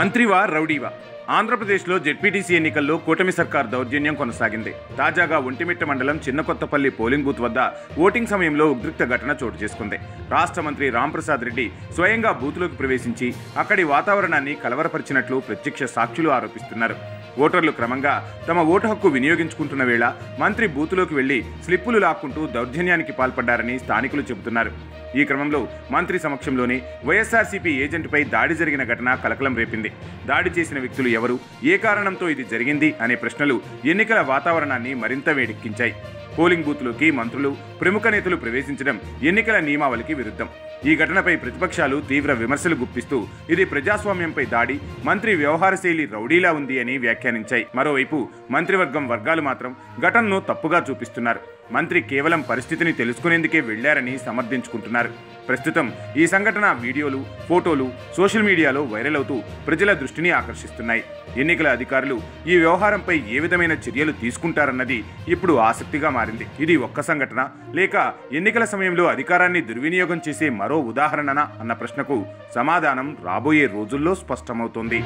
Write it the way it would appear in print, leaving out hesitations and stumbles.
మంత్రివా రౌడీవా? ఆంధ్రప్రదేశ్లో జెడ్పీటీసీ ఎన్నికల్లో కూటమి సర్కార్ దౌర్జన్యం కొనసాగింది. తాజాగా ఒంటిమిట్ట మండలం చిన్నకొత్తపల్లి పోలింగ్ బూత్ వద్ద ఓటింగ్ సమయంలో ఉద్రిక్త ఘటన చోటు చేసుకుంది. రాష్ట్ర మంత్రి రాంప్రసాద్ రెడ్డి స్వయంగా బూత్లోకి ప్రవేశించి అక్కడి వాతావరణాన్ని కలవరపరిచినట్లు ప్రత్యక్ష సాక్షులు ఆరోపిస్తున్నారు. ఓటర్లు క్రమంగా తమ ఓటు హక్కు వినియోగించుకుంటున్న వేళ మంత్రి బూతులోకి వెళ్లి స్లిప్పులు లాక్కుంటూ దౌర్జన్యానికి పాల్పడ్డారని స్థానికులు చెబుతున్నారు. ఈ క్రమంలో మంత్రి సమక్షంలోనే వైఎస్ఆర్సీపీ ఏజెంట్పై దాడి జరిగిన ఘటన కలకలం రేపింది. దాడి చేసిన వ్యక్తులు ఎవరు, ఏ కారణంతో ఇది జరిగింది అనే ప్రశ్నలు ఎన్నికల వాతావరణాన్ని మరింత వేడెక్కించాయి. పోలింగ్ బూత్లోకి మంత్రులు, ప్రముఖ నేతలు ప్రవేశించడం ఎన్నికల నియమావళికి విరుద్ధం. ఈ ఘటనపై ప్రతిపక్షాలు తీవ్ర విమర్శలు గుప్పిస్తూ ఇది ప్రజాస్వామ్యంపై దాడి, మంత్రి వ్యవహార శైలి రౌడీలా ఉంది అని వ్యాఖ్యానించాయి. మరోవైపు మంత్రివర్గం వర్గాలు మాత్రం ఘటనను తప్పుగా చూపిస్తున్నారు. మంత్రి కేవలం పరిస్థితిని తెలుసుకునేందుకే వెళ్లారని సమర్థించుకుంటున్నారు. ప్రస్తుతం ఈ సంఘటన వీడియోలు, ఫోటోలు సోషల్ మీడియాలో వైరల్ అవుతూ ప్రజల దృష్టిని ఆకర్షిస్తున్నాయి. ఎన్నికల అధికారులు ఈ వ్యవహారంపై ఏ విధమైన చర్యలు తీసుకుంటారన్నది ఇప్పుడు ఆసక్తిగా మారింది. ఇది ఒక్క సంఘటన, లేక ఎన్నికల సమయంలో అధికారాన్ని దుర్వినియోగం చేసే మరో ఉదాహరణనా అన్న ప్రశ్నకు సమాధానం రాబోయే రోజుల్లో స్పష్టమవుతోంది.